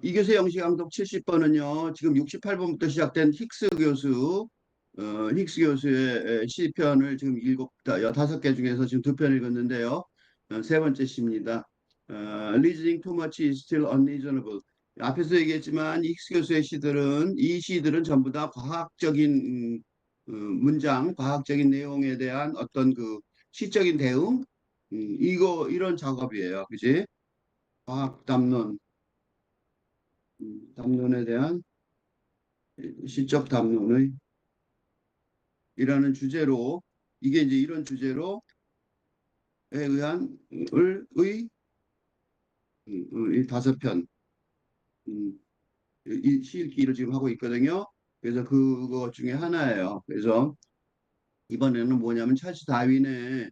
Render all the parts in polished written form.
이교수 영시강독 70번은요, 지금 68번부터 시작된 힉스 교수의 시편을 지금 다섯 개 중에서 지금 두 편 읽었는데요. 세 번째 시입니다. Reasoning too much is still unreasonable. 앞에서 얘기했지만 힉스 교수의 이 시들은 전부 다 과학적인 문장, 과학적인 내용에 대한 어떤 그 시적인 대응, 이런 작업이에요. 그지? 과학 담론. 담론에 대한 시적 담론의 이라는 주제로 이게 이제 이런 주제로에 의한 이 다섯 편 이 시읽기를 지금 하고 있거든요. 그래서 그거 중에 하나예요. 그래서 이번에는 뭐냐면 찰스 다윈이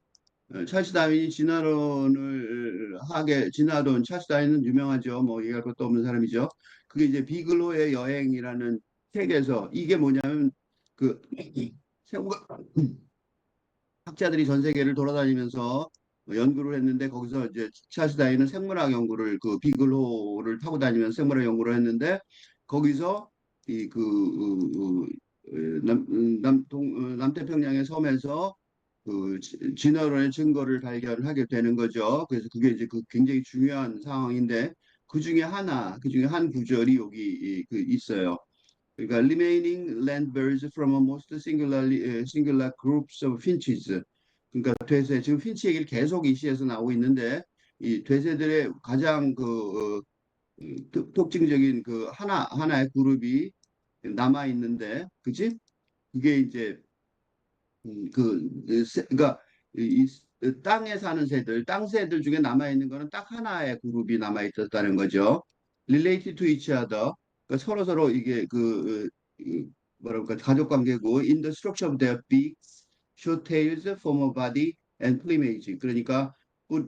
진화론 찰스 다윈은 유명하죠. 뭐 얘기할 것도 없는 사람이죠. 그게 이제 비글호의 여행이라는 책에서 이게 뭐냐면 그 생물 학자들이 전 세계를 돌아다니면서 연구를 했는데 거기서 이제 찰스 다윈은 생물학 연구를 그 비글호를 타고 다니면서 생물학 연구를 했는데 거기서 남태평양의 섬에서 진화론의 증거를 발견하게 되는 거죠. 그래서 그게 이제 그 굉장히 중요한 상황인데 그 중에 한 구절이 여기 있어요. 그러니까 remaining land birds from a most singular groups of finches. 그러니까 돼새 지금 핀치 얘기를 계속 이 시에서 나오고 있는데 이 돼새들의 가장 특징적인 그 하나의 그룹이 남아 있는데, 그지? 그게 이제 그러니까 땅에 사는 새들, 땅 새들 중에 남아 있는 거는 딱 하나의 그룹이 남아 있었다는 거죠. Related to each other. 그러니까 서로 이게 뭐랄까 가족 관계고 in the structure of their beaks, short tails, form of body, and plumage. 그러니까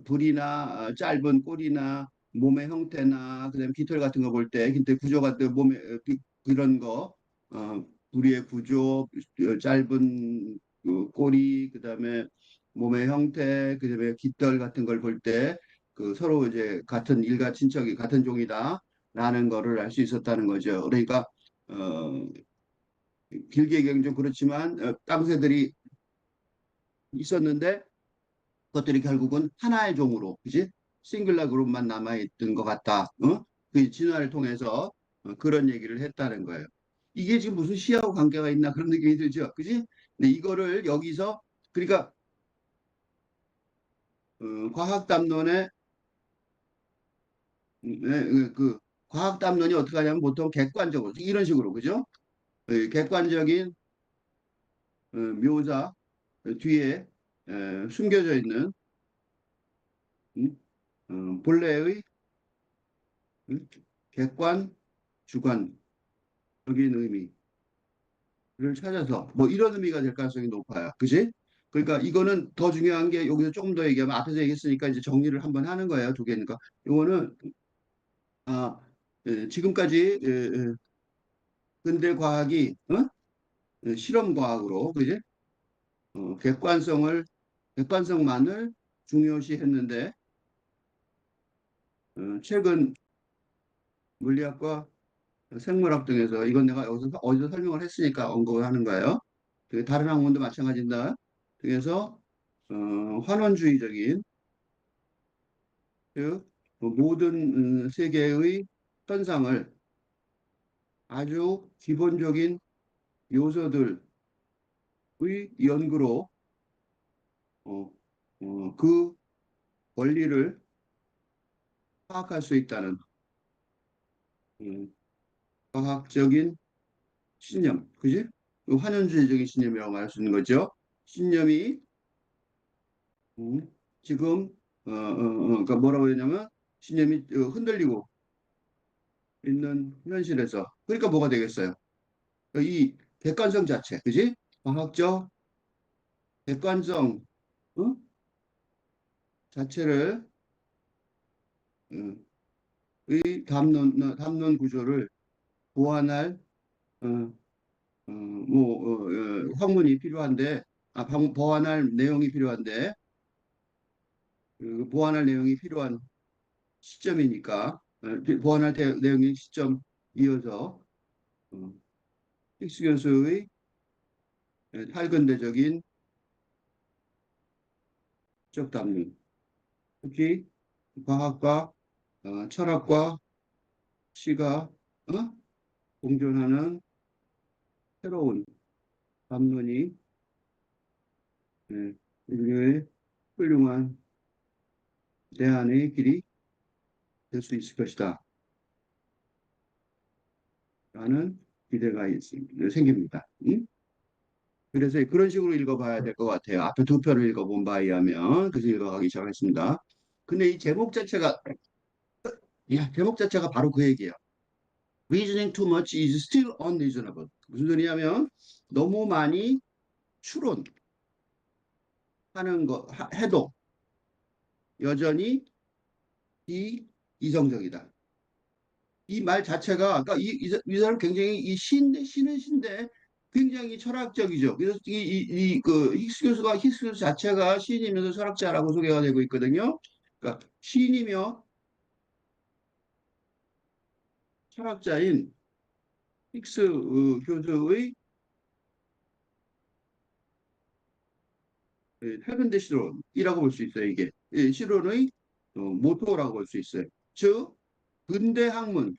불이나 짧은 꼬리나 몸의 형태나 그다음에 깃털 같은 거 볼 때, 깃털 구조 같은 몸의 그런 거, 부리의 구조, 짧은 꼬리, 그다음에 몸의 형태, 그다음에 깃털 같은 걸 볼 때 그 서로 이제 같은 일가 친척이 같은 종이다라는 거를 알 수 있었다는 거죠. 그러니까 어, 길게 얘기하면 좀 그렇지만 땅새들이 있었는데 그것들이 결국은 하나의 종으로, 그지? 싱글라 그룹만 남아있던 것 같다. 그 진화를 통해서 그런 얘기를 했다는 거예요. 이게 지금 무슨 시하고 관계가 있나 그런 느낌이 들죠, 그지? 근데 이거를 여기서 그러니까 과학 담론에 그 과학 담론이 어떻게 하냐면 보통 객관적으로 이런 식으로, 그죠? 객관적인 묘사 뒤에 숨겨져 있는 음, 본래의 음, 객관 주관적인 의미를 찾아서 뭐 이런 의미가 될 가능성이 높아요. 그지? 그러니까 이거는 더 중요한 게 여기서 조금 더 얘기하면 앞에서 얘기했으니까 이제 정리를 한번 하는 거예요. 두 개니까. 이거는 아, 지금까지 근대 과학이 실험 과학으로, 그지? 어, 객관성을 객관성만을 중요시했는데 최근 물리학과 생물학 등에서 이건 내가 여기서 어디서 설명을 했으니까 언급을 하는 거예요. 다른 학문도 마찬가지입니다. 그래서 환원주의적인 즉 모든 세계의 현상을 아주 기본적인 요소들의 연구로 어, 그 원리를 파악할 수 있다는 음, 과학적인 신념, 그지? 그 환원주의적인 신념이라고 말할 수 있는 거죠. 신념이 음, 지금 그러니까 뭐라고 했냐면 신념이 흔들리고 있는 현실에서 그러니까 뭐가 되겠어요? 그러니까 이 객관성 자체, 그지? 과학적 객관성 어? 자체를 이 담론 구조를 보완할 어, 학문이 필요한데 보완할 내용이 필요한데 그 보완할 내용이 필요한 시점이니까 보완할 내용의 시점 이어서 어, 힉스 교수의 탈근대적인 적 담론, 특히 과학과 철학과 시가 공존하는 새로운 담론이 인류의 훌륭한 대안의 길이 될 수 있을 것이다. 라는 기대가 생깁니다. 응? 그래서 그런 식으로 읽어봐야 될 것 같아요. 앞에 두 편을 읽어본 바에 의하면 그래서 읽어가기 시작했습니다. 근데 이 제목 자체가 바로 그 얘기예요. Reasoning too much is still unreasonable. 무슨 소리냐면 너무 많이 추론하는 해도 여전히 이성적이다. 이 말 자체가, 그러니까 이 사람 굉장히 신은 신데 굉장히 철학적이죠. 그래서 그 힉스 교수 자체가 시인이면서 철학자라고 소개가 되고 있거든요. 그러니까 시인이며 철학자인 힉스 교수의 해븐대 시론이라고 볼 수 있어요. 이게 시론의 모토라고 볼 수 있어요. 즉 근대 학문,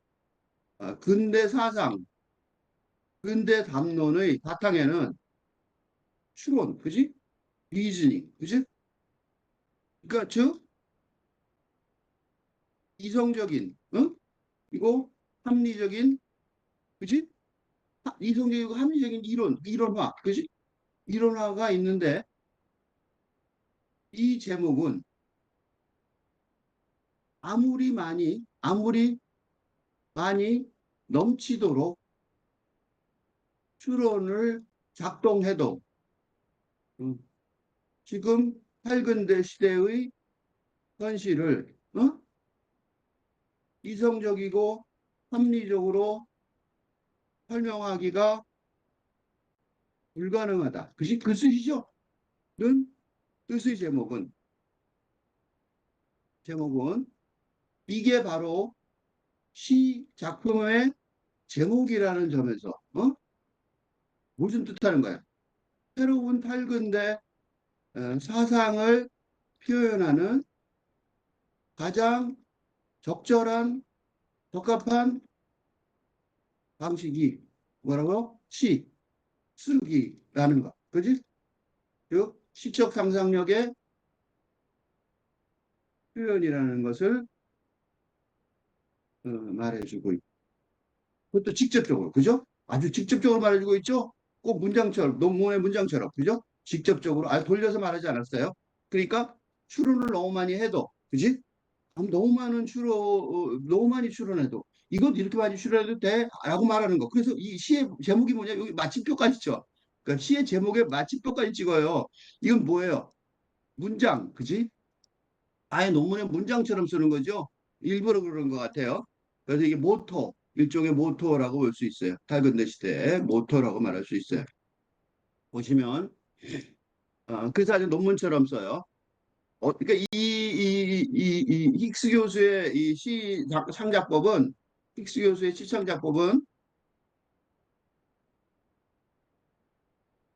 근대 사상, 근대 담론의 바탕에는 추론, 그지? 리즈닝, 그지? 그러니까 즉 이성적인, 이거 합리적인, 그지? 이성적이고 합리적인 이론화, 그지? 이론화가 있는데 이 제목은 아무리 많이 넘치도록 추론을 작동해도 음, 지금 팔근대 시대의 현실을 이성적이고 합리적으로 설명하기가 불가능하다. 그 뜻이죠. 는 뜻의 제목은 이게 바로 시 작품의 제목이라는 점에서 무슨 뜻하는 거야? 새로운 팔근대 사상을 표현하는 가장 적절한 적합한 방식이 뭐라고? 쓰기라는 거. 그지? 즉 시적 상상력의 표현이라는 것을 말해주고 있고 그것도 직접적으로 그죠? 아주 직접적으로 말해주고 있죠? 꼭 문장처럼 논문의 문장처럼 그죠? 직접적으로 돌려서 말하지 않았어요. 그러니까 추론을 너무 많이 해도 그지? 너무 많이 추론해도 이것 이렇게 많이 추론해도 돼? 라고 말하는 거. 그래서 이 시의 제목이 뭐냐? 여기 마침표까지 쳐. 그러니까 시의 제목에 마침표까지 찍어요. 이건 뭐예요? 문장, 그지? 아예 논문의 문장처럼 쓰는 거죠. 일부러 그런 것 같아요. 그래서 이게 일종의 모토라고 볼 수 있어요. 탈근대 시대의 모토라고 말할 수 있어요. 보시면 그래서 아주 논문처럼 써요. 그러니까 이 힉스 교수의 이 시 창작법은 힉스 교수의 시 창작법은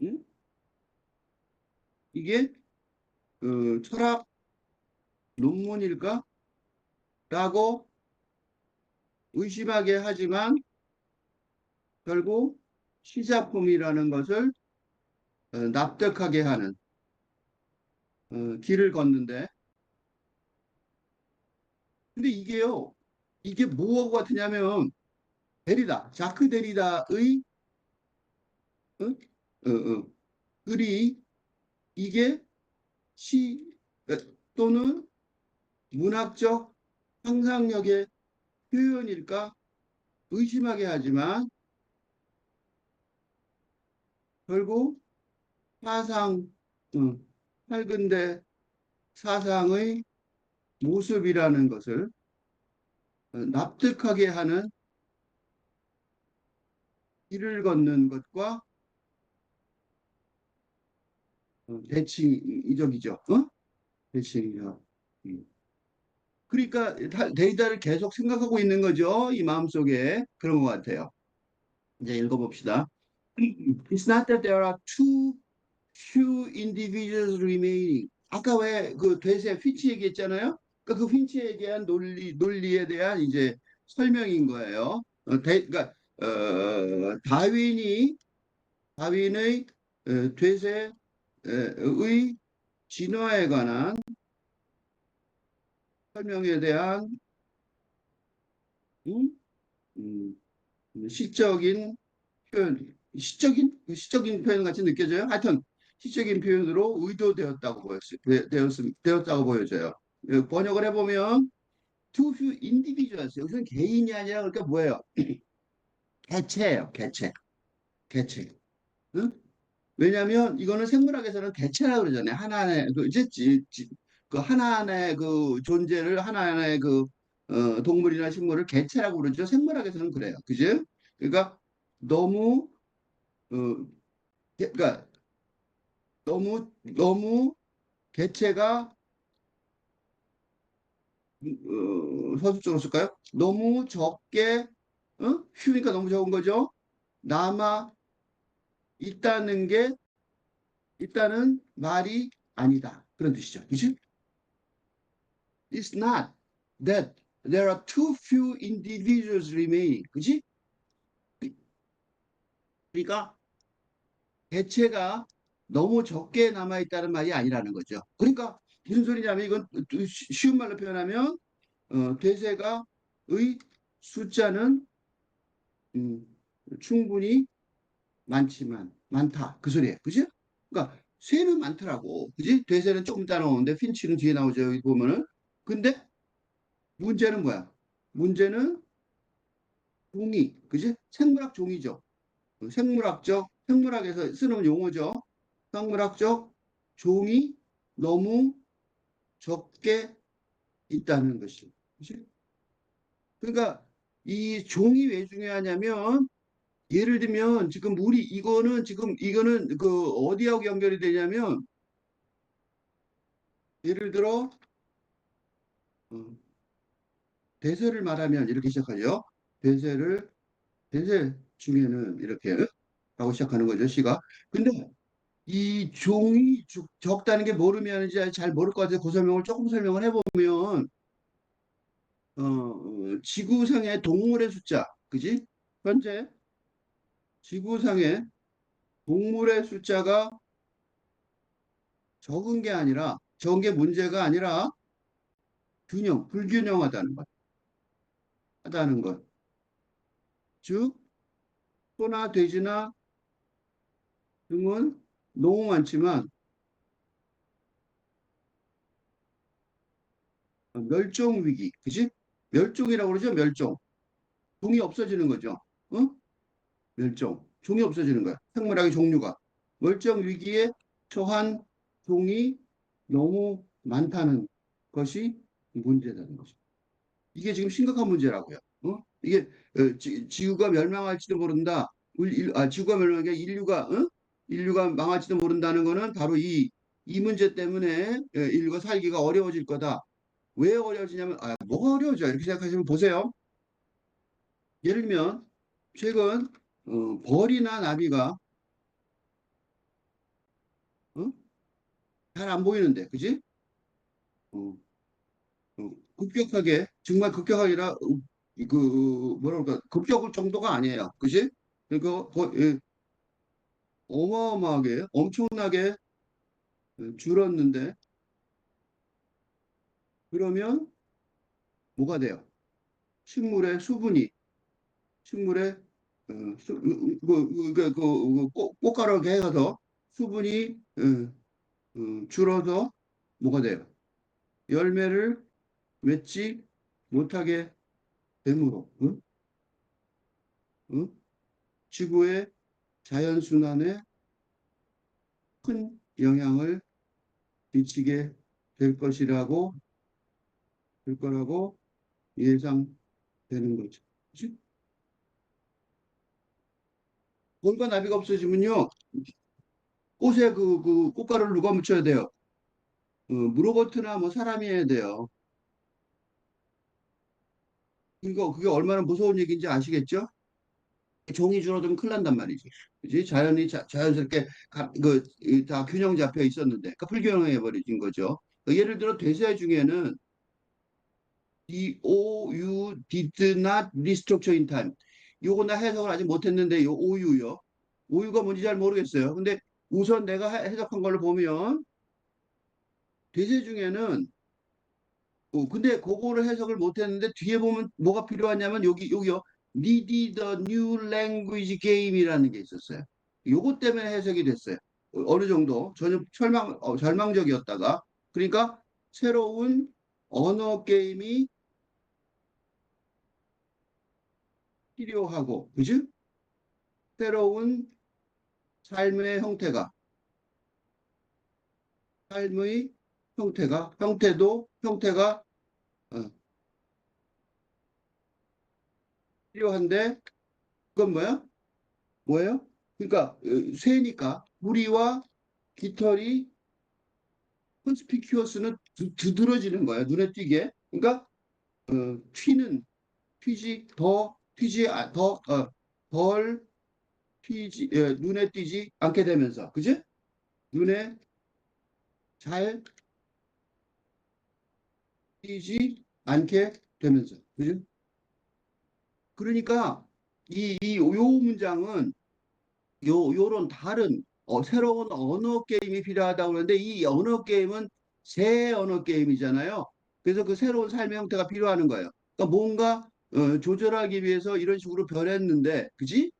음? 이게 그 철학 논문일까? 라고 의심하게 하지만 결국 시작품이라는 것을 납득하게 하는 길을 걷는데 근데 이게 뭐하고 같으냐면 자크 데리다의 어? 글이 이게 시 어, 또는 문학적 상상력의 표현일까 의심하게 하지만 결국 사상 어, 팔근대 사상의 모습이라는 것을 납득하게 하는 길을 걷는 것과 대칭이적이죠. 대칭이죠. 음. 그러니까 데이터를 계속 생각하고 있는 거죠. 이 마음속에. 그런 것 같아요. 이제 읽어봅시다. It's not that there are too few individuals remaining. 아까 왜 그 되세 핀치 얘기했잖아요. 그러니까 그 핀치에 대한 논리에 대한 이제 설명인 거예요. 그러니까 다윈의 되세의 진화에 관한 설명에 대한 음, 음, 시적인 시적인 표현 같이 느껴져요. 하여튼 시적인 표현으로 의도되었다고 되었다고 보여져요. 번역을 해보면 too few individuals. 여기서는 개인이 아니라 그러니까 뭐예요? 개체예요. 개체. 개체. 응? 왜냐하면 이거는 생물학에서는 개체라 그러잖아요. 하나의 그 이제 그 하나의 그 존재를 하나의 그 동물이나 식물을 개체라고 그러죠. 생물학에서는 그래요. 그죠? 그러니까 너무 어, 그러니까 너무 개체가 서술적으로 쓸까요? 너무 적게 휴니까 너무 적은 거죠. 남아 있다는 게 있다는 말이 아니다. 그런 뜻이죠. 그치? It's not that there are too few individuals remaining. 그치? 그러니까 개체가 너무 적게 남아 있다는 말이 아니라는 거죠. 그러니까 무슨 소리냐면 이건 쉬운 말로 표현하면 대세가 의 숫자는 음, 충분히 많지만 많다 그 소리예요. 그지? 그러니까 새는 많더라고. 그지? 대세는 조금 이따 나오는데 핀치는 뒤에 나오죠. 여기 보면은. 근데 문제는 뭐야? 문제는 종이. 그지? 생물학 종이죠. 생물학에서 쓰는 용어죠. 생물학적 종이 너무 적게 있다는 것이. 그지? 그러니까 이 종이 왜 중요하냐면 예를 들면 지금 우리 이거는 그 어디하고 연결이 되냐면 예를 들어 어, 대세를 말하면 이렇게 시작하죠. 대세를 대세 중에는 이렇게 하고 시작하는 거죠. 시가. 근데 이 종이 적다는 게 모르면 잘 모를 것 같아서 그 설명을 조금 설명을 해보면 지구상의 동물의 숫자, 그지? 현재 지구상의 동물의 숫자가 적은 게 문제가 아니라 불균형하다는 것. 하다는 것. 즉, 소나 돼지나 등은 너무 많지만 멸종 위기, 그지? 멸종이라고 그러죠, 멸종. 종이 없어지는 거죠. 어? 멸종. 종이 없어지는 거야. 생물학의 종류가. 멸종 위기에 처한 종이 너무 많다는 것이 문제라는 거죠. 이게 지금 심각한 문제라고요. 이게 지구가 멸망할지도 모른다. 지구가 멸망한 게 인류가 망할지도 모른다는 거는 바로 이 문제 때문에 인류가 살기가 어려워질 거다. 왜 어려워지냐면 뭐가 어려워져? 이렇게 생각하시면 보세요. 예를 들면 최근 벌이나 나비가 잘 안 보이는데, 그지? 어, 급격하게 정말 급격하게라 그 뭐라 그럴까 급격할 정도가 아니에요, 그지? 그리고 어마어마하게 엄청나게 줄었는데 그러면 뭐가 돼요? 식물의 수분이 식물의 꽃가루게 해서 수분이 줄어서 뭐가 돼요? 열매를 맺지 못하게 되므로 응? 지구의 자연순환에 큰 영향을 미치게 될 거라고 예상되는 거죠. 그치? 벌과 나비가 없어지면요, 꽃에 그 꽃가루를 누가 묻혀야 돼요? 물로버트나 뭐 사람이 해야 돼요. 이거 그게 얼마나 무서운 얘기인지 아시겠죠? 종이 줄어들면 큰일 난단 말이지. 그지? 자연이 자연스럽게 다 균형 잡혀 있었는데, 그러니까 불균형해 버려진 거죠. 예를 들어 대세 중에는 you did not restructure in time. 요거 나 해석을 아직 못했는데 요 OU요. OU가 뭔지 잘 모르겠어요. 근데 우선 내가 해석한 걸로 보면 대세 중에는 근데 그거를 해석을 못했는데 뒤에 보면 뭐가 필요하냐면 여기요. Needed a new language game이라는 게 있었어요. 요것 때문에 해석이 됐어요. 어느 정도 전혀 절망적이었다가 그러니까 새로운 언어 게임이 필요하고 그지? 새로운 삶의 삶의 형태가 어, 필요한데 그건 뭐야? 뭐예요? 그러니까 새니까 우리와 깃털이 컨스피큐어스는 두드러지는 거예요. 눈에 띄게. 그러니까 튀는 튀지 더 튀지 덜 튀지 눈에 띄지 않게 되면서 그지? 눈에 잘 띄지 않게 되면서 그지? 그러니까 요 문장은 요런 다른 새로운 언어 게임이 필요하다고 그러는데 이 언어 게임은 새 언어 게임이잖아요. 그래서 그 새로운 삶의 형태가 필요하는 거예요. 그러니까 뭔가 조절하기 위해서 이런 식으로 변했는데, 그지?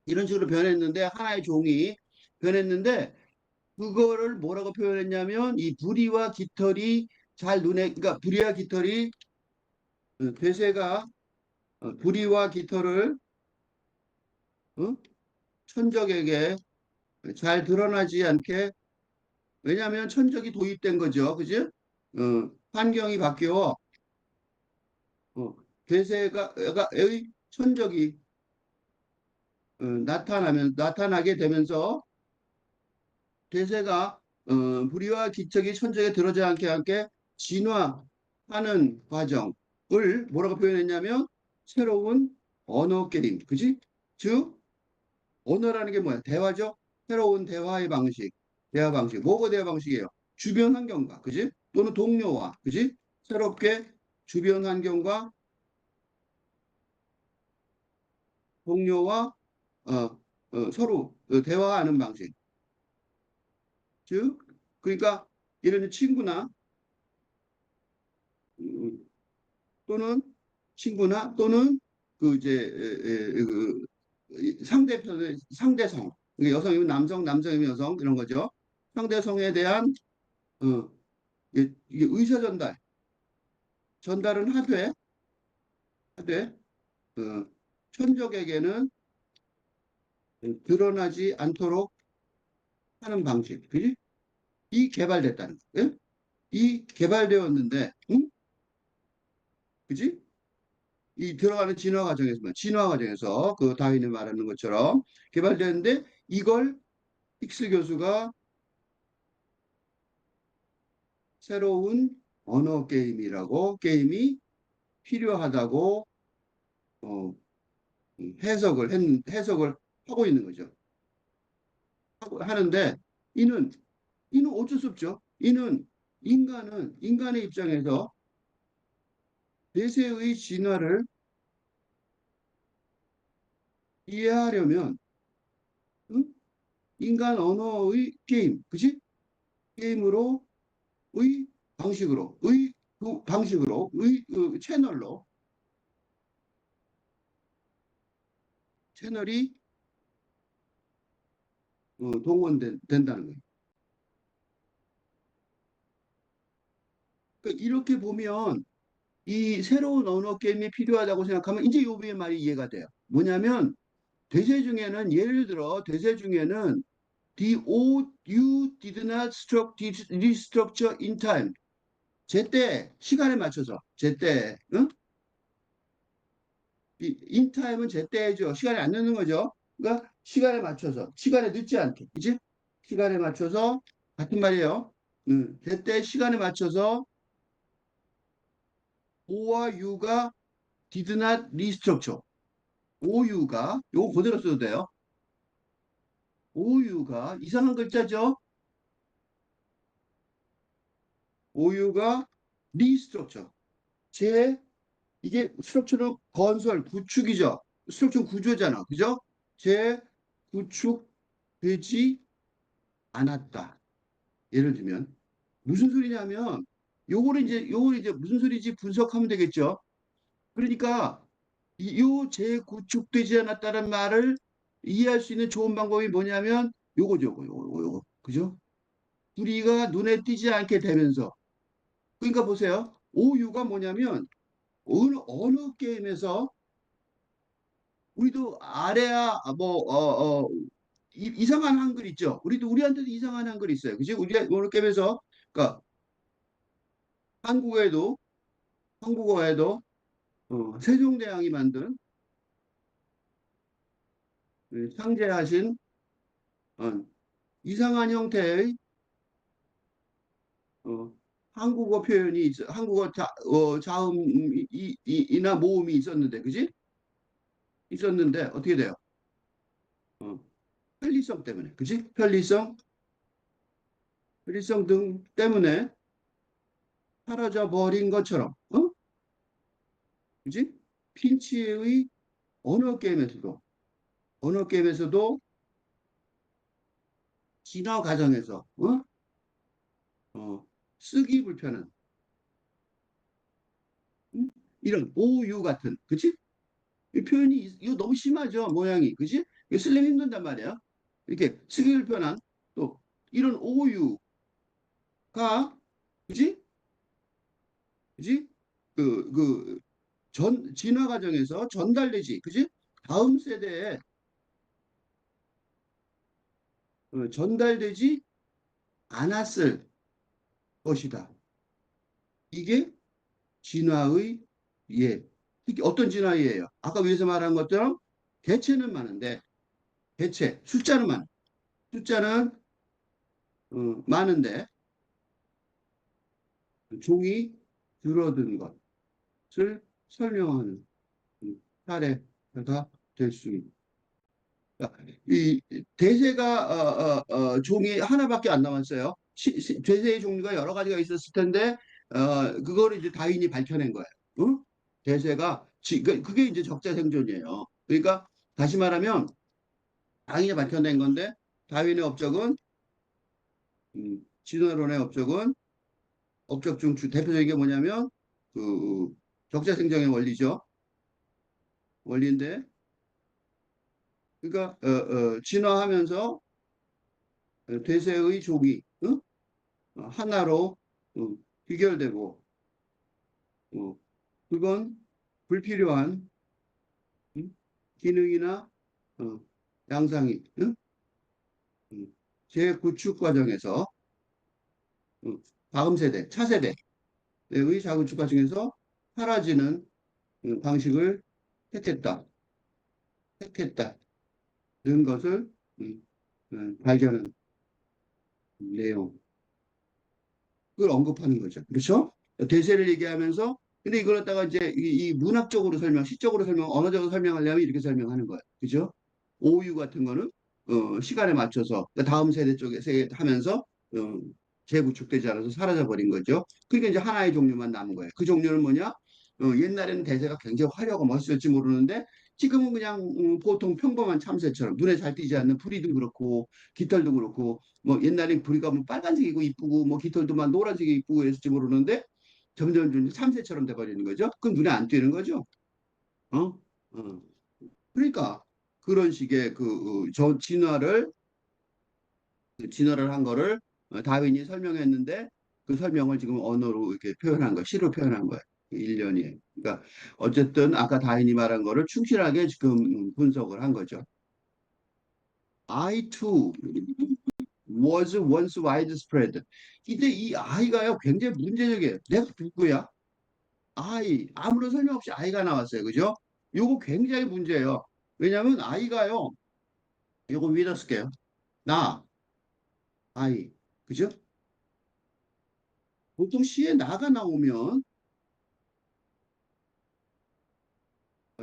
이런 식으로 변했는데 하나의 종이 변했는데 그거를 뭐라고 표현했냐면 이 부리와 깃털이 잘 눈에 그러니까 부리와 깃털이 괴세가 부리와 깃털을 어? 천적에게 잘 드러나지 않게 왜냐하면 천적이 도입된 거죠. 그지? 환경이 바뀌어 괴세가의 천적이 나타나게 되면서 괴세가 불의와 기척이 천적에 들어오지 않게 함께 진화하는 과정을 뭐라고 표현했냐면 새로운 언어 게임, 그지? 즉 언어라는 게 뭐야? 대화죠. 새로운 대화 방식, 뭐가 대화 방식이에요? 주변 환경과, 그지? 또는 동료와, 그지? 새롭게 주변 환경과 동료와 어, 서로 대화하는 방식. 즉, 그러니까 예를 들면 친구나 음, 또는 또는 그 이제 그 상대편의 상대성, 그러니까 여성이면 남성, 남성이면 여성 이런 거죠. 상대성에 대한 어, 이게 의사 전달은 하되 천적에게는 드러나지 않도록 하는 방식, 그지? 이 개발됐다는 거예요. 이 개발되었는데, 응? 그지? 이 들어가는 진화 과정에서 그 다윈이 말하는 것처럼 개발되는데 이걸 힉스 교수가 새로운 언어 게임이 필요하다고 어, 해석을 하고 있는 거죠. 하는데 이는 어쩔 수 없죠. 이는 인간의 입장에서 대세의 진화를 이해하려면 응? 인간 언어의 게임, 그지? 게임으로 의 그 채널이 동원된다는 거예요. 그러니까 이렇게 보면 이 새로운 언어 게임이 필요하다고 생각하면 이제 요 위의 말이 이해가 돼요. 뭐냐면 대세 중에는 you did not restructure in time. 제때 시간에 맞춰서 제때 응? in time은 제때죠. 시간에 안 늦는 거죠. 그러니까 시간에 늦지 않게 그지? 시간에 맞춰서 같은 말이에요. 제때 시간에 맞춰서 O와 U가 did not restructure. OU가 요거 그대로 써도 돼요. OU가 이상한 글자죠. OU가 restructure. 재 이게 스트럭처는 건설, 구축이죠. 스트럭처는 구조잖아. 그죠? 재구축되지 않았다. 예를 들면 무슨 소리냐면 요거를 이제 무슨 소리인지 분석하면 되겠죠. 그러니까 요 재구축되지 않았다는 말을 이해할 수 있는 좋은 방법이 뭐냐면 요거죠. 요거. 그죠? 우리가 눈에 띄지 않게 되면서 그러니까 보세요. 오유가 뭐냐면 어느 게임에서 우리도 아래야 이상한 한글 있죠. 우리한테도 이상한 한글 있어요. 그지? 우리 어느 게임에서 그러니까 한국어에도 한국어에도 세종대왕이 만든 창제하신 어, 이상한 형태의 어, 한국어 표현이 한국어 자음이나 모음이 있었는데, 그지? 있었는데 어떻게 돼요? 어, 편리성 때문에, 그지? 편리성 등 때문에 사라져 버린 것처럼, 그지? 핀치의 언어 게임에서도 언어 게임에서도 진화 과정에서 쓰기 불편한 응? 이런 오유 같은, 그지? 이 표현이 이거 너무 심하죠, 모양이, 그지? 이거 쓰려면 힘든단 말이야. 이렇게 쓰기 불편한 또 이런 오유가, 그지? 그지? 진화 과정에서 전달되지, 그지? 다음 세대에 전달되지 않았을 것이다. 이게 진화의 예. 이게 어떤 진화의 예예요? 아까 위에서 말한 것처럼 개체는 많은데 개체 숫자는 많아. 숫자는 많은데 종이 줄어든 것을 설명하는 사례가 될 수 있다. 이 대세가 종이 하나밖에 안 남았어요. 대세의 종류가 여러 가지가 있었을 텐데 그거를 이제 다윈이 밝혀낸 거예요. 응? 대세가 그게 이제 적자 생존이에요. 그러니까 다시 말하면 다윈이 밝혀낸 건데 다윈의 업적은 진화론의 업적 중 대표적인 게 뭐냐면 그 적자 생존의 원리죠. 원리인데 그러니까 진화하면서 대세의 종이 응? 하나로 귀결되고 어, 그건 불필요한 기능이나 어, 양상이 재구축 과정에서 다음 세대, 차세대의 재구축 과정에서 사라지는 방식을 택했다. 택했다는 것을 발견한 내용. 그걸 언급하는 거죠. 그렇죠? 대세를 얘기하면서 근데 이걸 갖다가 이제 이 문학적으로 시적으로 언어적으로 설명하려면 이렇게 설명하는 거예요. 그죠? 오유 같은 거는 시간에 맞춰서 그러니까 다음 세대 쪽에 하면서 어, 재구축되지 않아서 사라져 버린 거죠. 그러니까 이제 하나의 종류만 남은 거예요. 그 종류는 뭐냐? 옛날에는 대세가 굉장히 화려하고 멋있었지 모르는데 지금은 그냥 보통 평범한 참새처럼 눈에 잘 띄지 않는 부리도 그렇고 깃털도 그렇고 뭐 옛날엔 부리가 뭐 빨간색이고 이쁘고 뭐 깃털도 막 노란색이 이쁘고 했을지 모르는데 점점 참새처럼 돼버리는 거죠. 그건 눈에 안 띄는 거죠. 어? 어. 그러니까 그런 식의 진화를 한 거를 다윈이 설명했는데 그 설명을 지금 언어로 이렇게 표현한 거, 시로 표현한 거예요. 일련이. 그러니까 어쨌든 아까 다윈이 말한 거를 충실하게 지금 분석을 한 거죠. I too was once widespread. 이때 이 I가요 굉장히 문제적이에요. 내가 누구야? 아무런 설명 없이 아이가 나왔어요. 그죠? 요거 굉장히 문제예요. 왜냐하면 아이가요. 요거 위에다 쓸게요. 나, 아이. 그죠? 보통 시에 나가 나오면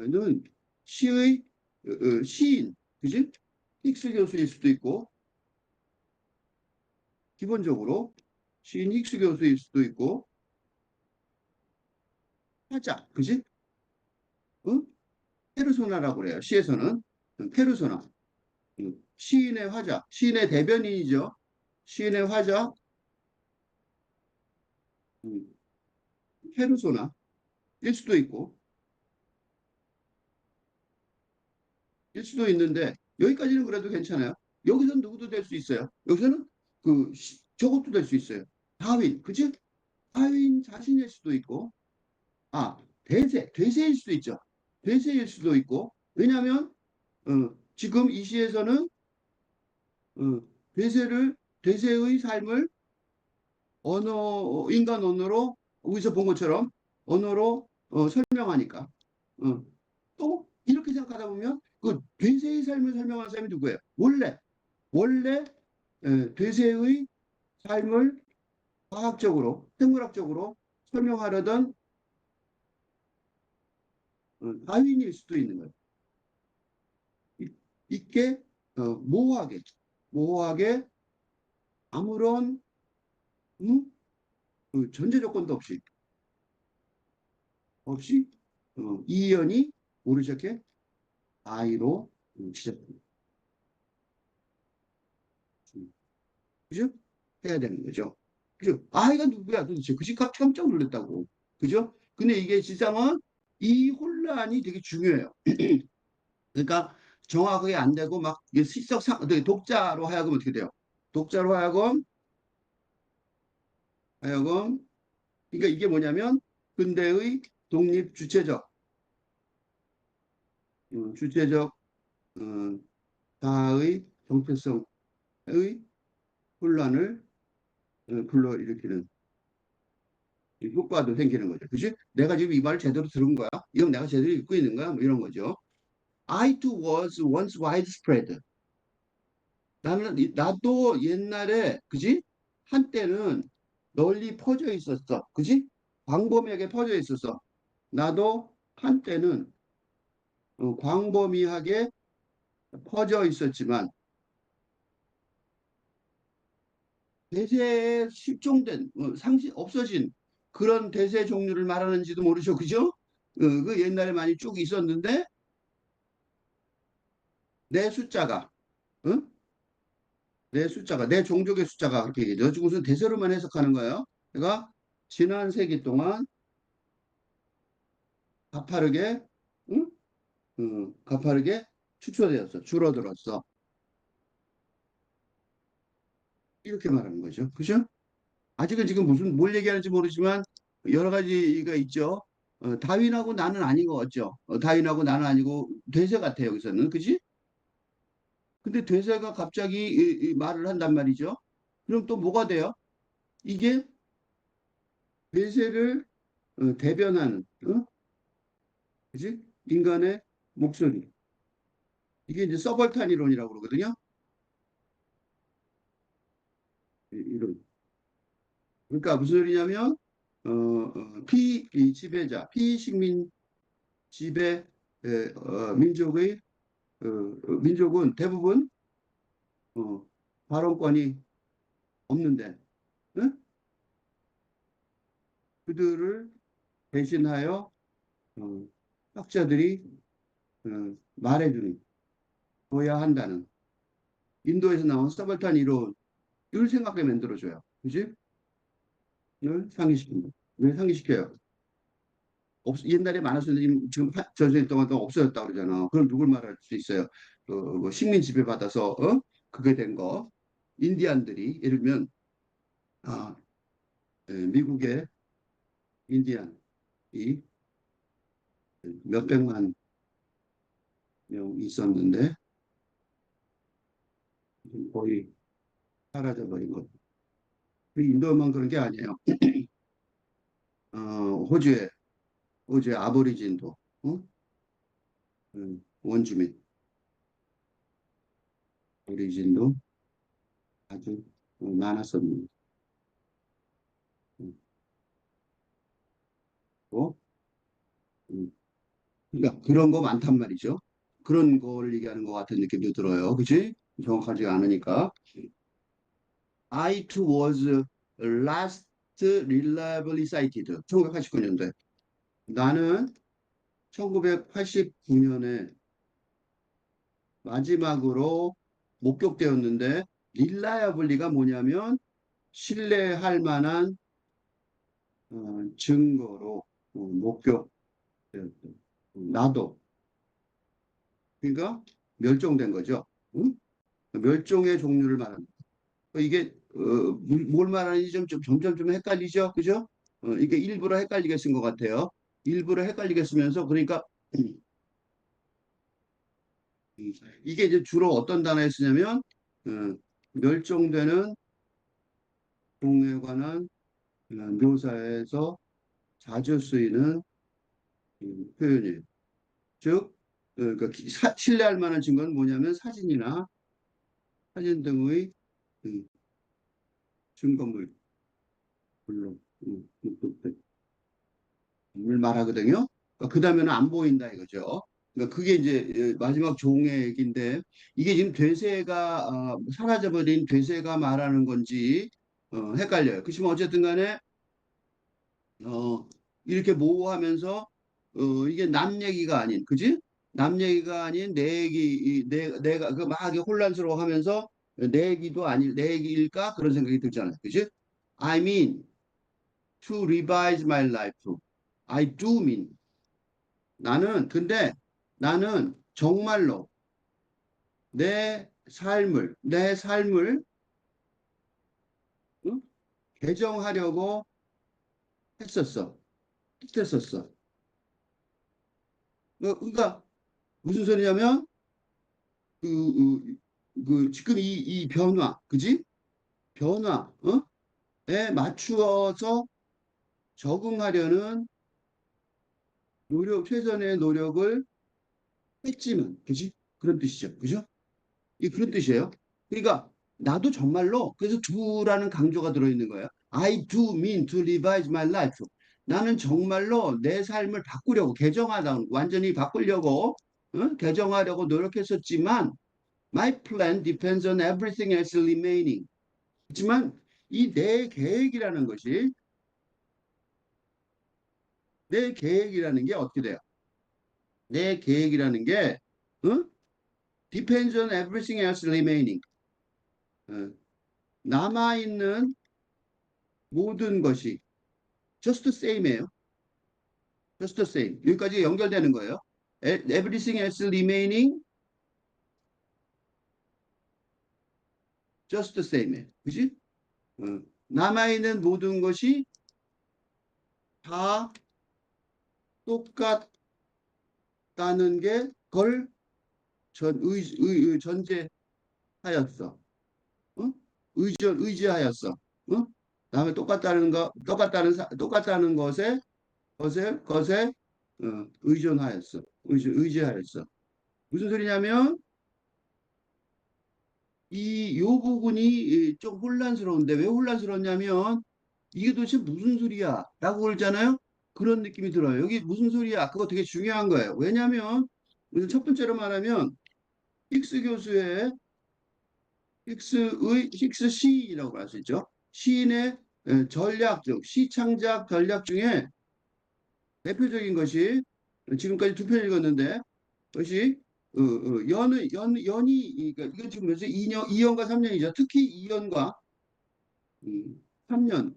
는 시의 시인, 그지? 힉스 교수일 수도 있고, 기본적으로 시인 힉스 교수일 수도 있고, 화자, 그지? 응? 페르소나라고 그래요. 시에서는 페르소나, 시인의 화자, 시인의 대변인이죠. 시인의 화자, 음, 페르소나일 수도 있고, 일 수도 있는데 여기까지는 그래도 괜찮아요. 여기서는 누구도 될 수 있어요. 여기서는 저것도 될 수 있어요. 다윈, 그지? 다윈 자신일 수도 있고, 대세일 수도 있죠. 대세일 수도 있고, 왜냐하면 지금 이 시에서는 어, 대세의 삶을 인간 언어로, 여기서 본 것처럼 언어로 설명하니까. 어, 또 이렇게 생각하다 보면 그 대세의 삶을 설명하는 사람이 누구예요? 원래 대세의 삶을 과학적으로, 생물학적으로 설명하려던 다윈일 수도 있는 거예요. 있게 모호하게 아무런 그 전제 조건도 없이 이연이 모르셨게 아이로 시작합니다. 그죠? 해야 되는 거죠. 그죠? 아이가 누구야 도대체? 그지? 깜짝 놀랐다고. 그죠? 근데 이게 지상은 이 혼란이 되게 중요해요. 그러니까 정확하게 안 되고 막 독자로 하여금 어떻게 돼요? 독자로 하여금 그러니까 이게 뭐냐면 근대의 독립 주체적 어, 자아의 정체성의 혼란을 불러일으키는 효과도 생기는 거죠. 그지? 내가 지금 이 말을 제대로 들은 거야? 이건 내가 제대로 읽고 있는 거야? 뭐 이런 거죠. I too was once widespread. 나도 옛날에, 그지? 한때는 널리 퍼져 있었어. 그지? 광범위하게 퍼져 있었어. 나도 한때는 광범위하게 퍼져 있었지만 대세에 실종된 상시 없어진 그런 대세 종류를 말하는지도 모르죠. 그죠? 그 옛날에 많이 쭉 있었는데 내 숫자가 어? 내 종족의 숫자가 그렇게 얘기해요. 지금 무슨 대세로만 해석하는 거예요. 그러니까 지난 세기 동안 가파르게 응? 가파르게 축소되었어. 줄어들었어. 이렇게 말하는 거죠. 그죠? 아직은 지금 무슨 뭘 얘기하는지 모르지만 여러 가지가 있죠. 다윈하고 나는 아닌 것 같죠. 다윈하고 나는 아니고 대세 같아요. 여기서는. 그지? 근데 대세가 갑자기 이 말을 한단 말이죠. 그럼 또 뭐가 돼요? 이게 대세를 대변하는, 그지? 인간의 목소리. 이게 이제 서벌탄 이론이라고 그러거든요. 이론. 그러니까 무슨 소리냐면, 피지배자, 피식민 지배 민족의 민족은 대부분 어, 발언권이 없는데 응? 그들을 대신하여 어, 학자들이 말해주는 둬야 한다는 인도에서 나온 서벌탄 이론을 생각하게 만들어줘요. 그지? 을 상기시킵니다. 왜 상기시켜요? 옛날에 많았었는데 지금 전생 동안 또 없어졌다 그러잖아. 그럼 누굴 말할 수 있어요? 뭐 식민 지배 받아서 그게 된 거. 인디안들이 예를 들면 아, 미국의 인디안이 몇백만 명 있었는데 거의 사라져버린 것. 그 인도만 그런 게 아니에요. 어, 호주의 아보리진도 원주민 아보리진도 아주 많았었는데 음, 또, 음, 그러니까 그런 거 많단 말이죠. 그런 걸 얘기하는 것 같은 느낌도 들어요. 그치? 정확하지가 않으니까. I2 was last reliably cited. 1989년도에. 나는 1989년에 마지막으로 목격되었는데, reliably가 뭐냐면, 신뢰할 만한 증거로 목격되었다. 나도. 그러니까 멸종된 거죠. 응? 멸종의 종류를 말합니다. 이게 뭘 말하는지 점점 좀 헷갈리죠, 그죠? 이게 일부러 헷갈리게 쓴 것 같아요. 일부러 헷갈리게 쓰면서 그러니까 음, 이게 이제 주로 어떤 단어에 쓰냐면 어, 멸종되는 종에 관한 묘사에서 자주 쓰이는 표현이에요. 즉, 그러니까 신뢰할 만한 증거는 뭐냐면 사진이나 사진 등의 음, 증거물, 물론 을 말하거든요. 그 다음에는 안 보인다 이거죠. 그러니까 그게 이제 마지막 종의 얘기인데 이게 지금 돼새가 사라져버린 돼새가 말하는 건지 헷갈려요. 그렇지만 어쨌든 간에 어, 이렇게 모호하면서 이게 남 얘기가 아닌 그지? 남 얘기가 아닌 내 얘기 내가 그 막 혼란스러워하면서 내 얘기도 아닐 내 얘기일까 그런 생각이 들잖아요. 그지? I mean to revise my life. I do mean 근데 나는 정말로 내 삶을 응? 개정하려고 했었어. 했었어. 그러니까 무슨 소리냐면 지금 이 변화, 그지? 변화, 에 맞추어서 적응하려는 최선의 노력을 했지만, 그지? 그런 뜻이죠. 그죠? 이 그런 뜻이에요. 그러니까 나도 정말로 그래서 do라는 강조가 들어있는 거예요. I do mean to revise my life. 나는 정말로 내 삶을 바꾸려고 개정하다 완전히 바꾸려고 개정하려고 노력했었지만 my plan depends on everything else remaining. 하지만 이 내 계획이라는 게 어떻게 돼요? 내 계획이라는 게 depends on everything else remaining. 어, 남아있는 모든 것이 just the same예요. just the same. 여기까지 연결되는 거예요. Everything else remaining just the same이에요. 그지? 남아있는 모든 것이 다 똑같다는 게 걸 전제하였어. 어? 의지하였어. 다음에 똑같다는 것에 의존하였어. 의지하였어. 무슨 소리냐면 요 부분이 좀 혼란스러운데 왜 혼란스럽냐면 이게 도대체 무슨 소리야? 라고 그러잖아요. 그런 느낌이 들어요. 여기 무슨 소리야? 그거 되게 중요한 거예요. 왜냐하면 우선 첫 번째로 말하면 힉스 교수의 힉스 시라고 할 수 있죠. 시인의 전략 중 시창작 전략 중에 대표적인 것이 지금까지 두 편 읽었는데 그것이 연이 그러니까 이건 지금 몇세 2년과 3년이죠. 특히 2년과 3년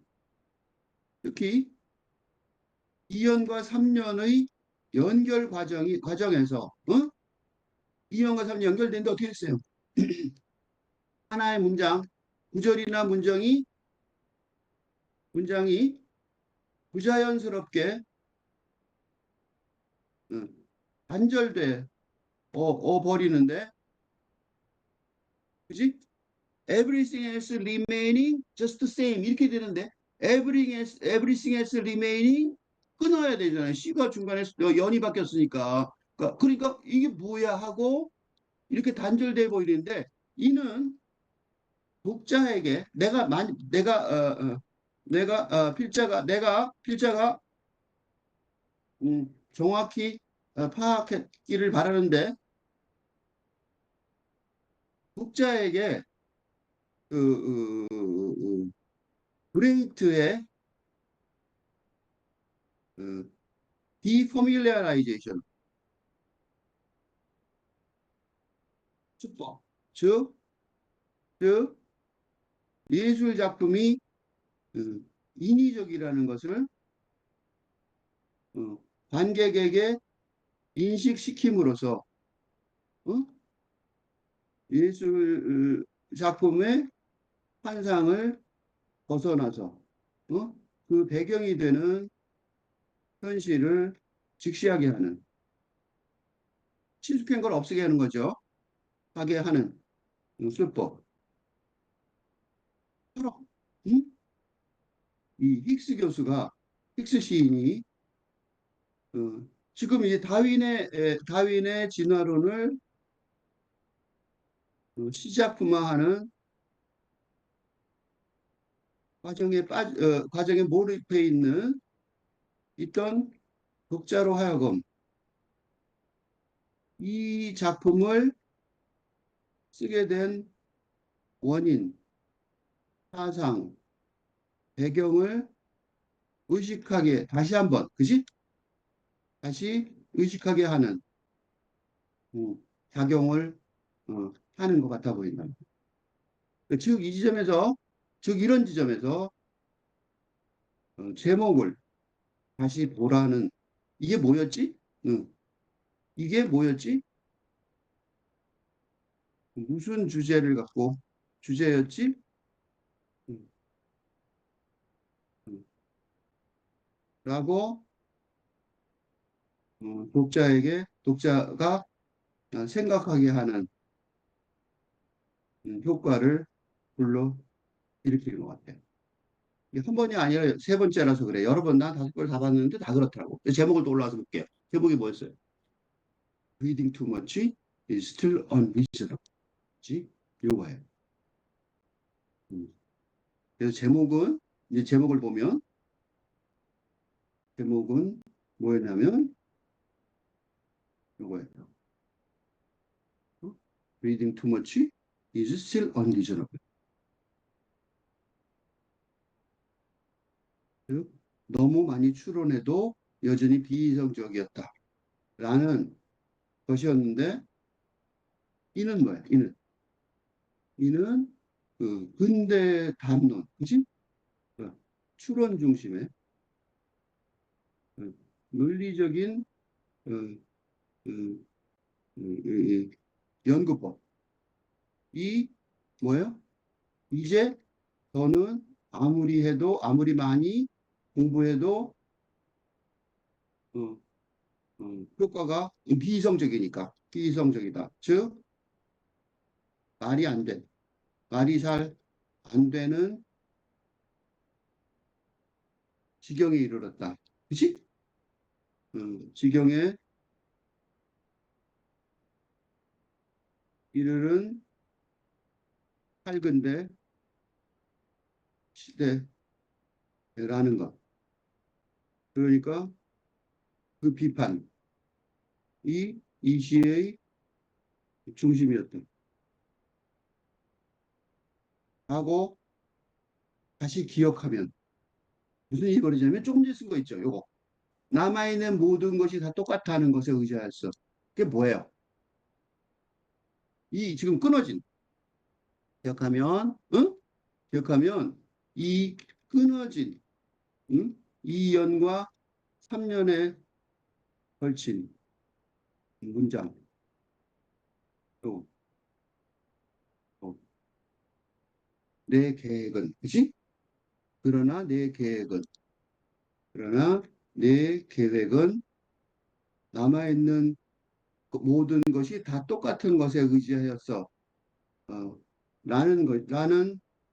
특히 2년과 3년의 연결 과정에서 2년과 3년 연결되는데 어떻게 됐어요? 하나의 구절이나 문장이 부자연스럽게 어, 단절돼 버리는데, 그지? Everything else remaining just the same 이렇게 되는데 everything else remaining 끊어야 되잖아요. C가 중간에 연이 바뀌었으니까. 그러니까 이게 뭐야 하고 이렇게 단절돼 버리는데 이는 독자에게 내가 필자가 정확히 파악했기를 바라는데 독자에게 브레이트의 디포뮬러라이제이션 수법, 즉, 즉 예술 작품이 그 인위적이라는 것을 어, 관객에게 인식시킴으로써 어? 예술 작품의 환상을 벗어나서 그 배경이 되는 현실을 직시하게 하는 친숙한 걸 없애게 하는 거죠. 하게 하는 수법. 바로 이 힉스 교수가 힉스 시인이 지금 이 다윈의 진화론을 시작품화하는 과정에 몰입해 있던 독자로 하여금 이 작품을 쓰게 된 원인, 사상, 배경을 의식하게 다시 한번, 그지? 다시 의식하게 하는 어, 작용을 하는 것 같아 보인다. 즉, 이 지점에서, 즉, 이런 지점에서 제목을 다시 보라는 이게 뭐였지? 이게 뭐였지? 무슨 주제를 갖고 주제였지? 음, 음, 라고 독자가 생각하게 하는 효과를 불러 일으키는 것 같아요. 이게 한 번이 아니라 세 번째라서 그래. 여러 번, 난 다섯 번 다 봤는데 다 그렇더라고. 제목을 또 올라와서 볼게요. 제목이 뭐였어요? Reading too much is still unreasonable. 요거예요. 음. 그래서 이제 제목을 보면, 제목은 뭐였냐면, 요거예요. Reading too much is still unreasonable. 즉, 너무 많이 추론해도 여전히 비이성적이었다. 라는 것이었는데, 이는 뭐야? 이는 그 근대 담론, 그지? 추론 중심의 어, 논리적인 어, 그, 연구법. 이 뭐예요? 이제 저는 아무리 많이 공부해도 어, 효과가 비이성적이다. 즉 말이 안 돼. 말이 잘 안 되는 지경에 이르렀다. 그치? 지경에 이르는 밝은데 시대라는 것. 그러니까 그 비판이 이 시의 중심이었다. 하고 다시 기억하면 무슨 일이 벌어지냐면 조금 전에 쓴 거 있죠. 요거. 남아있는 모든 것이 다 똑같다는 것에 의지하였어. 그게 뭐예요? 이 지금 끊어진 기억하면 응? 기억하면 이 끊어진 응? 2년과 3년에 걸친 문장 또, 또, 내 계획은 그치? 그러나 내 계획은 그러나 내 계획은 남아있는 그 모든 것이 다 똑같은 것에 의지하였어. 라는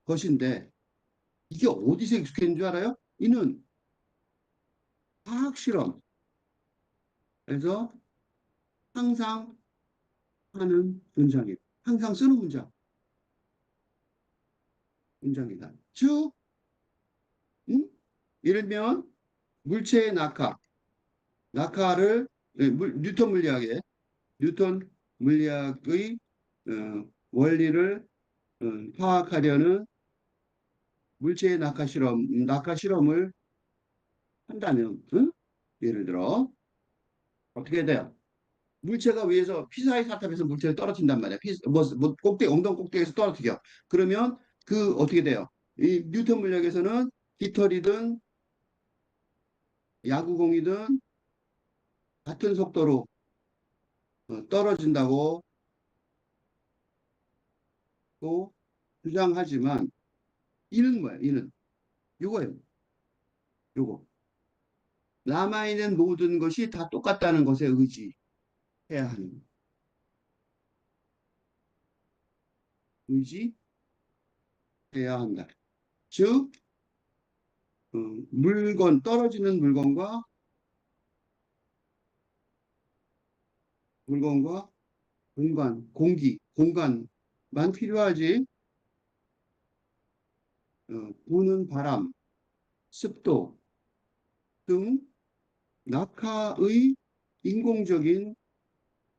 것인데 이게 어디서 익숙해진 줄 알아요? 이는 과학 실험에서 항상 하는 문장이에요. 항상 쓰는 문장이다. 즉, 음? 예를 들면 물체의 낙하를 뉴턴 물리학의 뉴턴 물리학의 원리를 파악하려는 물체의 낙하 실험을 한다면, 응? 예를 들어 어떻게 돼요? 물체가 위에서 피사의 사탑에서 물체를 떨어진단 말이야. 뭐 꼭대기 엉덩 꼭대기에서 떨어뜨려. 그러면 그 어떻게 돼요? 이 뉴턴 물리학에서는 깃털이든 야구공이든 같은 속도로 떨어진다고 또 주장하지만 이는 뭐야? 이는 요거예요. 요거. 남아있는 모든 것이 다 똑같다는 것에 의지해야 하는 의지해야 한다. 즉 물건 떨어지는 물건과 공간만 필요하지 부는 바람, 습도 등 낙하의 인공적인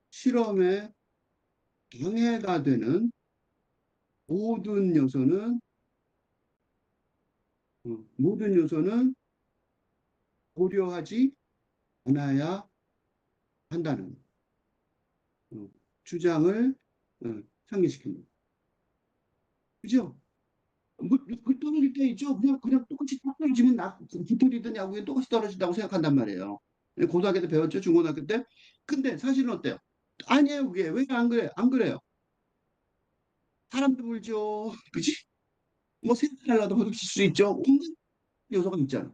실험에 방해가 되는 모든 요소는 모든 요소는 고려하지 않아야 한다는 어, 주장을 상기시킵니다. 그죠? 그 떨어질 때 있죠. 그냥 똑같이 딱 떨어지면 깃털이든 야구에 똑같이 떨어진다고 생각한단 말이에요. 고등학교 때 배웠죠. 중고등학교 때. 근데 사실은 어때요? 아니에요. 그게 왜 안 그래? 안 그래요. 사람도 물죠. 그지? 뭐 생각하려도 부딪힐 수 있죠. 온갖 요소가 있잖아.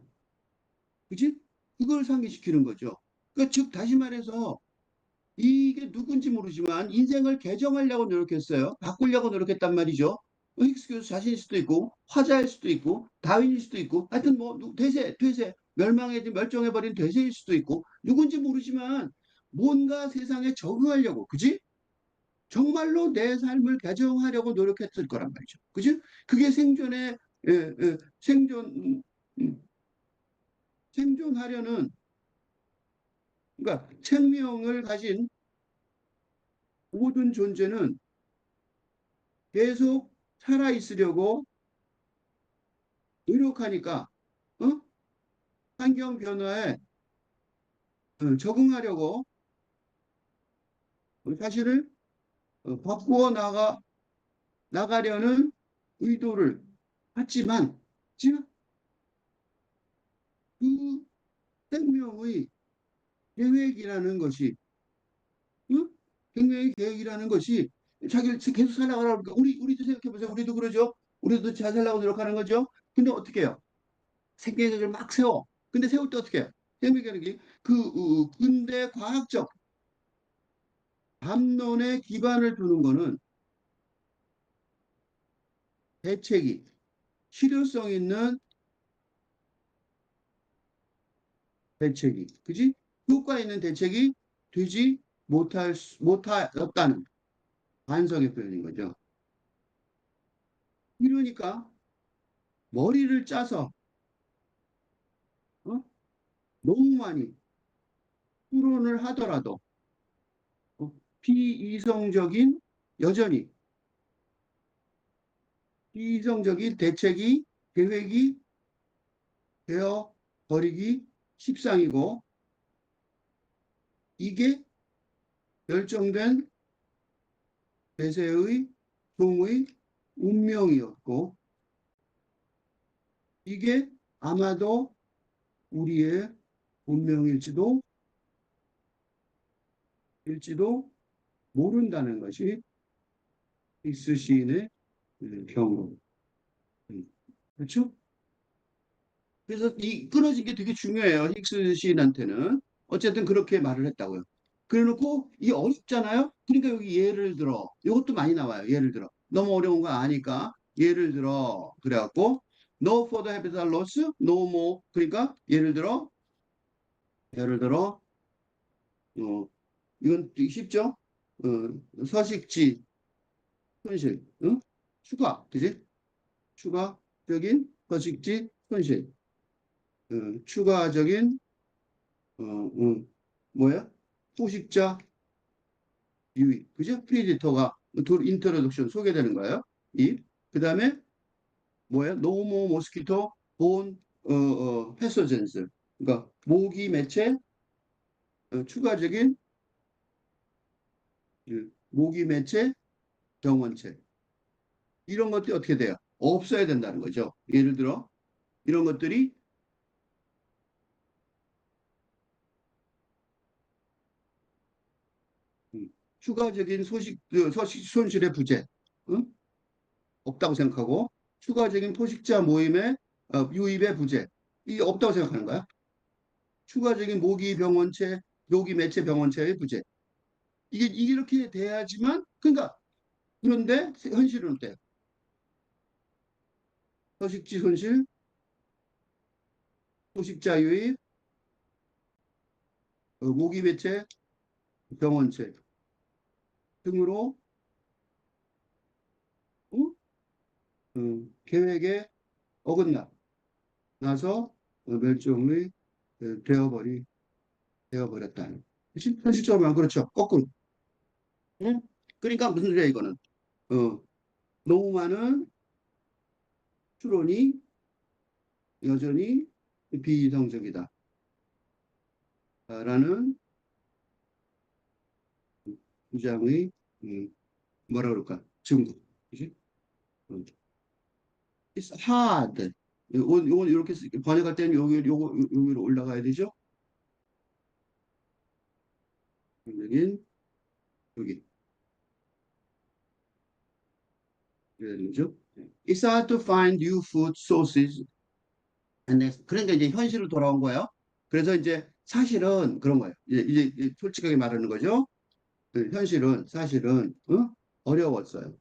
그지? 그걸 상기시키는 거죠. 즉 다시 말해서 이게 누군지 모르지만 인생을 개정하려고 노력했어요. 바꾸려고 노력했단 말이죠. 힉스 교수 자신일 수도 있고 화자일 수도 있고 다윈일 수도 있고 하여튼 뭐 대세 멸종해버린 대세일 수도 있고 누군지 모르지만 뭔가 세상에 적응하려고 그지? 정말로 내 삶을 개정하려고 노력했을 거란 말이죠. 그지? 그게 생존 음, 생존하려는 그러니까 생명을 가진 모든 존재는 계속 살아 있으려고 노력하니까 어? 환경 변화에 적응하려고 사실을 바꾸어 나가려는 의도를 갖지만 지금 그 생명의 계획이라는 것이 응? 생명의 계획이라는 것이 자기를 계속 살아가라고 그러니까 우리도 생각해 보세요. 우리도 그러죠. 우리도 잘 살라고 노력하는 거죠. 근데 어떻게 해요? 생명의 계획을 막 세워. 근데 세울 때 어떻게 해요? 생명의 계획이 근대 과학적 담론에 기반을 두는 거는 대책이 실효성 있는 대책이 그지 효과 있는 대책이 되지 못하였다는 반성의 표현인 거죠. 이러니까 머리를 짜서 어? 너무 많이 토론을 하더라도 비이성적인 여전히 비이성적인 대책이 계획이 되어 버리기 십상이고 이게 결정된 대세의 종의 운명이었고 이게 아마도 우리의 운명일지도 모른다는 것이 힉스 시인의 경우. 그렇죠? 그래서 이 끊어진 게 되게 중요해요. 힉스 시인한테는. 어쨌든 그렇게 말을 했다고요. 그래놓고 이 어렵잖아요. 그러니까 여기 예를 들어 이것도 많이 나와요. 예를 들어 너무 어려운 거 아니까 예를 들어 그래갖고 no further habitat loss, no more 그러니까 예를 들어 어, 이건 되게 쉽죠? 서식지 손실, 응? 그지? 추가적인 서식지 손실, 추가적인, 뭐야? 포식자 유입. 그죠? 프리디터가 인트로덕션 소개되는 거예요. 이. 그 다음에 뭐예요? 노모 모스키토 본 패소젠스. 그러니까 모기 매체 추가적인 모기 매체 병원체. 이런 것들이 어떻게 돼요? 없어야 된다는 거죠. 예를 들어 이런 것들이 음, 추가적인 서식 손실의 부재 응? 없다고 생각하고 추가적인 포식자 모임의 유입의 부재 이 없다고 생각하는 거야. 추가적인 모기 병원체, 모기 매체 병원체의 부재 이게 이렇게 돼야지만 그러니까 그런데 현실은 어때요? 서식지 손실, 포식자 유입, 모기 매체 병원체 등으로 어? 계획에 어긋나 나서 멸종의 되어버리 되어버렸다는. 현실적으로 그렇죠. 거꾸로. 응? 그러니까 무슨 소리야 이거는? 어, 너무 많은 추론이 여전히 비이성적이다. 라는 주장의 뭐라 그럴까? 증거. 그지? 어. It's hard. 요건 이렇게 번역할 때는 여기로 올라가야 되죠? 여긴 여기 그래야 되죠? It's hard to find new food sources. 그러니까 이제 현실로 돌아온 거예요. 그래서 이제 사실은 그런 거예요. 이제 솔직하게 말하는 거죠. 현실은 사실은 어려웠어요.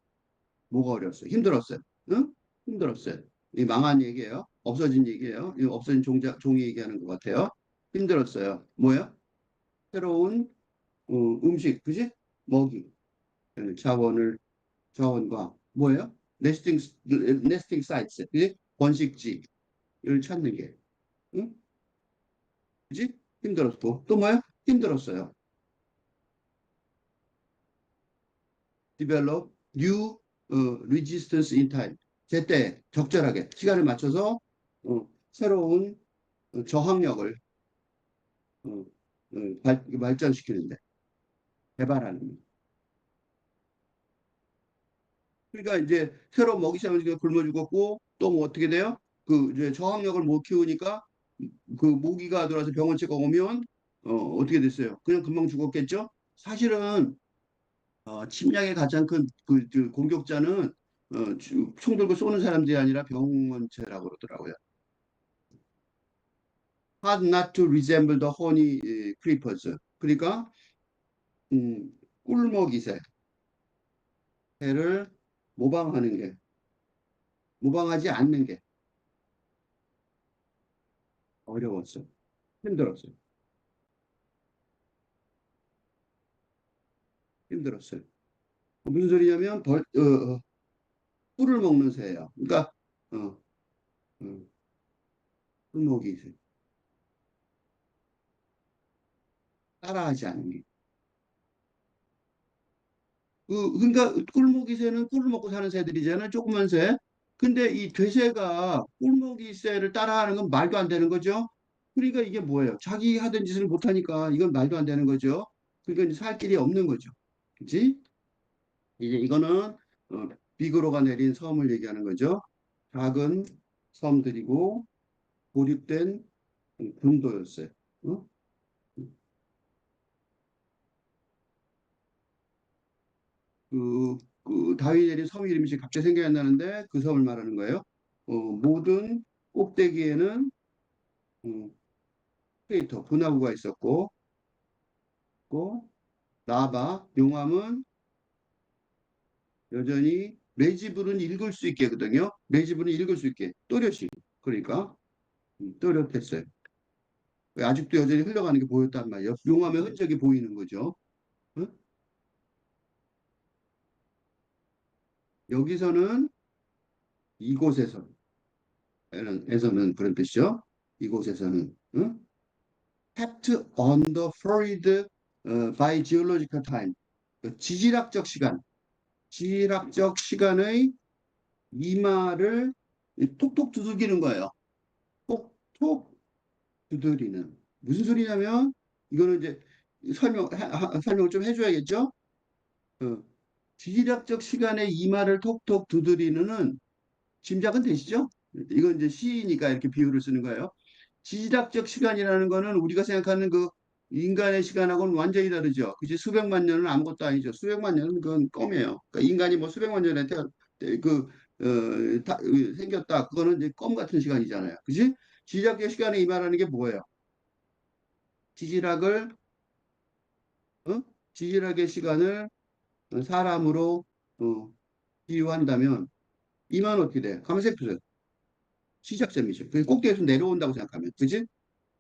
뭐가 어려웠어요? 힘들었어요. 응? 힘들었어요. 이 망한 얘기예요. 없어진 얘기예요. 이 없어진 종이 얘기하는 것 같아요. 힘들었어요. 뭐야? 새로운 음식, 그지? 먹이, 자원을 자원과 뭐예요? 네스팅 사이트, 그지? 번식지를 찾는 게, 응? 그지? 힘들었고 또 뭐야? 힘들었어요. develop new resistance in time. 제때 적절하게 시간을 맞춰서 새로운 저항력을 발전시키는데 개발하는. 그러니까 이제 새로운 먹이 시장을 굶어 죽었고 또 뭐 어떻게 돼요? 그 이제 저항력을 못 키우니까 그 모기가 들어와서 병원체가 오면 어떻게 됐어요? 그냥 금방 죽었겠죠? 사실은 침략의 가장 큰 공격자는 총 들고 쏘는 사람들이 아니라 병원체라고 그러더라고요. Hard not to resemble the honey creepers. 그러니까 꿀먹이새 새를 모방하는 게 모방하지 않는 게 어려웠어요. 힘들었어요. 힘들었어요. 무슨 소리냐면 꿀을 먹는 새예요. 그러니까 어, 어, 꿀먹이새 따라하지 않는 게. 그러니까 꿀먹이 새는 꿀을 먹고 사는 새들이잖아요. 조그만 새. 근데 이 돼새가 꿀먹이 새를 따라하는 건 말도 안 되는 거죠. 그러니까 이게 뭐예요? 자기 하던 짓을 못하니까 이건 말도 안 되는 거죠. 그러니까 이제 살 길이 없는 거죠. 그치? 이제 이거는 비그로가 내린 섬을 얘기하는 거죠. 작은 섬들이고 고립된 군도였어요. 어? 그, 그 다윈이 내린 섬 이름이 지금 갑자기 생각이 안 나는데 그 섬을 말하는 거예요. 모든 꼭대기에는 음, 크레이터, 분화구가 있었고, 또 라바, 용암은 여전히 레지불은 읽을 수 있게거든요. 레지불은 읽을 수 있게 또렷이 그러니까 또렷했어요. 아직도 여전히 흘러가는 게 보였단 말이에요. 용암의 흔적이 보이는 거죠. 어? 여기서는 이곳에서 에서는 그런 뜻이죠. 이곳에서는 kept on the florid by geological time. 그 지질학적 시간, 지질학적 시간의 이마를 톡톡 두들기는 거예요. 톡톡 두드리는. 무슨 소리냐면, 이거는 이제 설명을 좀 해줘야겠죠? 어, 지질학적 시간에 이마를 톡톡 두드리는은 짐작은 되시죠? 이건 이제 시니까 이렇게 비유를 쓰는 거예요. 지질학적 시간이라는 거는 우리가 생각하는 그 인간의 시간하고는 완전히 다르죠. 그지? 수백만 년은 아무것도 아니죠. 수백만 년은 그건 껌이에요. 그러니까 인간이 뭐 수백만 년에 생겼다. 그거는 이제 껌 같은 시간이잖아요. 그지? 지질학적 시간에 이말하는 게 뭐예요? 지질학을, 어? 지질학의 시간을 사람으로 어, 비유한다면 이만 어떻게 돼? 가만히 보세요. 시작점이죠. 그 꼭대기에서 내려온다고 생각하면, 그지?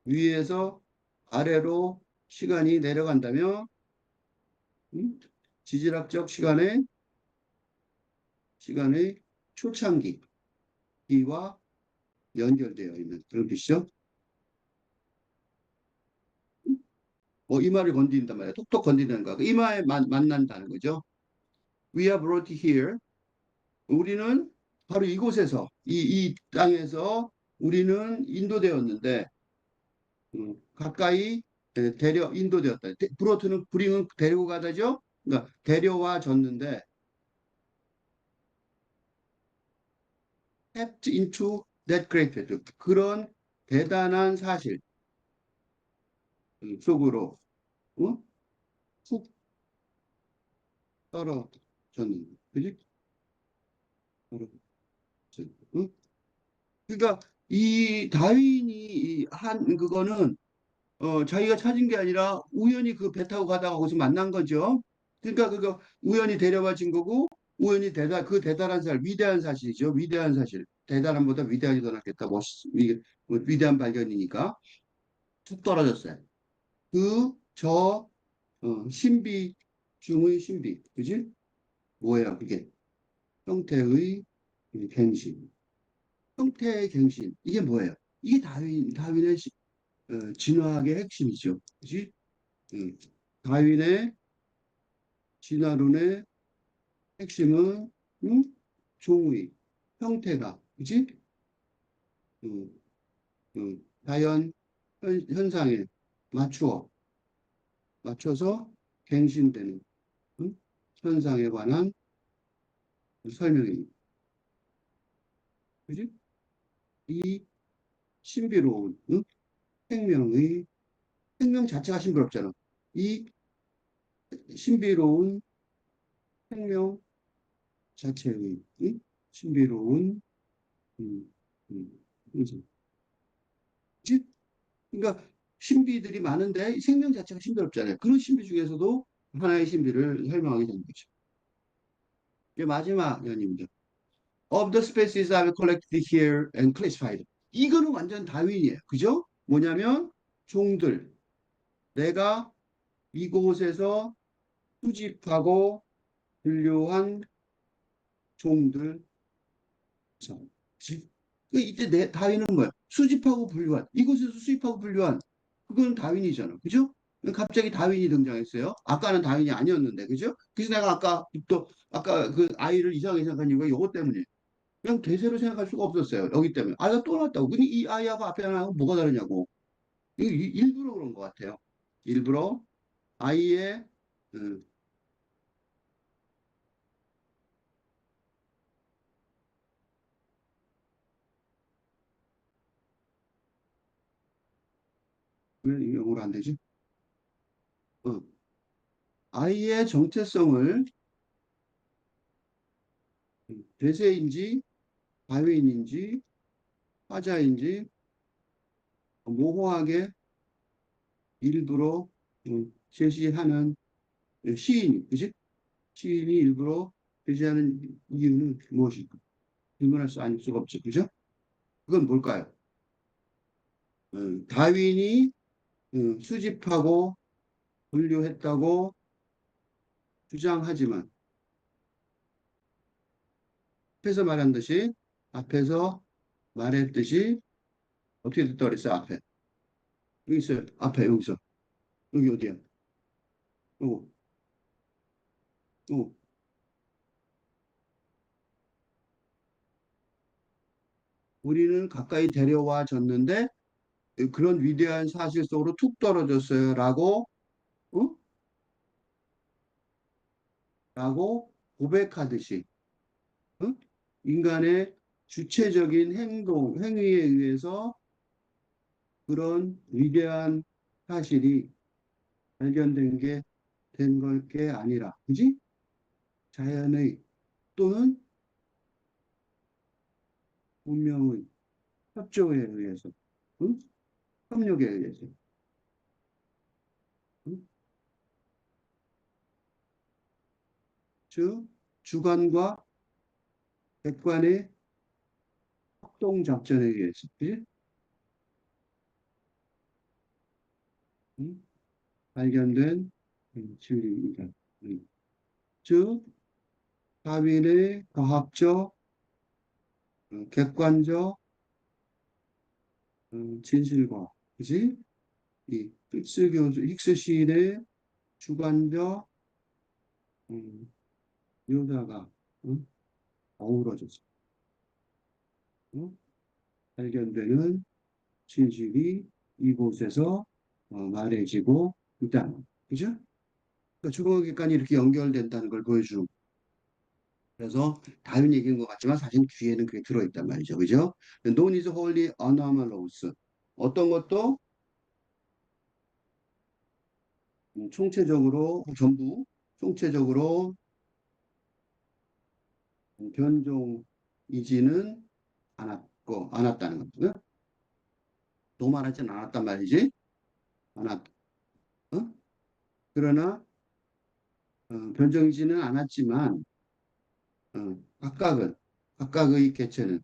위에서 아래로 시간이 내려간다면, 음? 지질학적 시간의 초창기와 연결되어 있는 그런 뜻이죠. 이마를 건드린단 말이야. 톡톡 건드리는 거야. 이마에 만난다는 거죠. We are brought here. 우리는 바로 이곳에서, 이 땅에서 우리는 인도되었는데, 가까이 인도되었다. 브로트는 브링은 데리고 가다죠. 그러니까 데려와 줬는데 tapped into that great fact. 그런 대단한 사실 속으로 어? 훅 떨어졌는데, 그지? 떨어졌- 응? 그러니까 이 다윈이 한 그거는 자기가 찾은 게 아니라 우연히 그 배 타고 가다가 거기서 만난 거죠. 그러니까 그거 우연히 데려와 진 거고 우연히 그 대단한 위대한 사실이죠. 위대한 사실. 대단함보다 위대한이 더 낫겠다. 이게 위대한 발견이니까 툭 떨어졌어요. 신비 중의 신비. 그지? 뭐야 그게? 형태의 갱신. 형태의 갱신. 이게 뭐예요? 이게 다윈의 진화학의 핵심이죠. 그지? 음, 다윈의 진화론의 핵심은 종의 형태가 그지? 음, 자연 현상에 맞춰서 갱신되는 현상에 관한 설명입니다. 그지? 이 신비로운 생명 자체가 신비롭잖아. 이 신비로운 생명 자체의 신비로운 음, 음, 그지? 그러니까 신비들이 많은데 생명 자체가 신비롭잖아요. 그런 신비 중에서도 하나의 신비를 설명하게 되는 거죠. 이게 마지막 연입니다. Of the species I've collected here and classified. 이거는 완전 다윈이에요. 그죠? 뭐냐면 종들. 내가 이곳에서 수집하고 분류한 종들. 이때 다윈은 뭐야? 수집하고 분류한. 이곳에서 수집하고 분류한. 그건 다윈이잖아. 그죠? 갑자기 다윈이 등장했어요. 아까는 다윈이 아니었는데, 그죠? 그래서 내가 아까 그 아이를 이상하게 생각한 이유가 이것 때문에. 그냥 대세로 생각할 수가 없었어요. 여기 때문에. 아이가 또 나왔다고. 근데 이 아이하고 앞에 하나하고 뭐가 다르냐고. 이거 일부러 그런 것 같아요. 일부러 아이의, 음, 왜 영어로 안 되지? 어, 아이의 정체성을 대세인지, 바위인인지, 화자인지, 모호하게 일부러 제시하는 그지? 시인이 일부러 제시하는 이유는 무엇일까? 질문할 수 아닐 수가 없죠. 그죠? 그건 뭘까요? 다윈이 수집하고 분류했다고 주장하지만 앞에서 말한 듯이 앞에서 말했듯이 어떻게 됐다 그랬어요? 앞에 여기 있어요. 앞에 여기서 여기 어디야? 어, 어. 우리는 가까이 데려와 줬는데 그런 위대한 사실 속으로 툭 떨어졌어요라고 어? 라고 고백하듯이 어? 인간의 주체적인 행동, 행위에 의해서 그런 위대한 사실이 발견된 게 된 걸 게 아니라, 그지? 자연의 또는 운명의 협조에 의해서, 응? 협력에 의해서, 응? 즉 주관과 객관의 협동 작전에 의해서, 그지? 응? 발견된 진리입니다. 응. 즉 다윈의 과학적, 객관적 진실과, 그지? 이 힉스 시인의 주관적 음, 묘사가 응? 어우러져서 응? 발견되는 진실이 이곳에서 말해지고 있다. 그죠? 그러니까 주거기관이 이렇게 연결된다는 걸 보여주는. 그래서 다윈 얘기인 것 같지만 사실 뒤에는 그게 들어있단 말이죠. 그죠? No is wholly anomalous. 어떤 것도 총체적으로 전부 총체적으로 변종이지는 않았다는 겁니다. 노말하지는 않았단 말이지. 않았, 어? 그러나 변종이지는 않았지만 각각의 개체는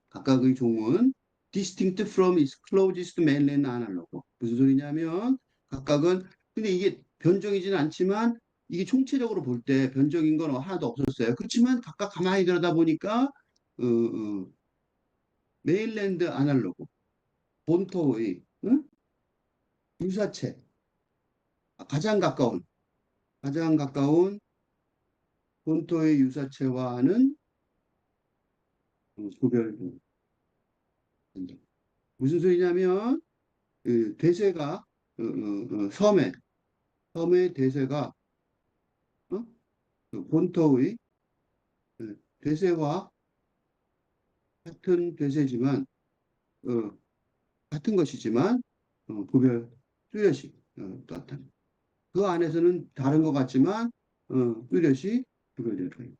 각각의 종은 distinct from its closest mainland analog. 무슨 소리냐면 각각은 근데 이게 변종이지는 않지만 이게 총체적으로 볼 때 변종인 건 하나도 없었어요. 그렇지만 각각 가만히 들여다보니까 메인랜드 아날로그 본토의 유사체 가장 가까운 가장 가까운 본토의 유사체와는 구별된다. 무슨 소리냐면 그 대세가 섬의 대세가 어? 그 본토의 대세와 같은 대세지만 어, 같은 것이지만 구별 뚜렷이 떴다. 그 안에서는 다른 것 같지만 뚜렷이 구별될 거예요.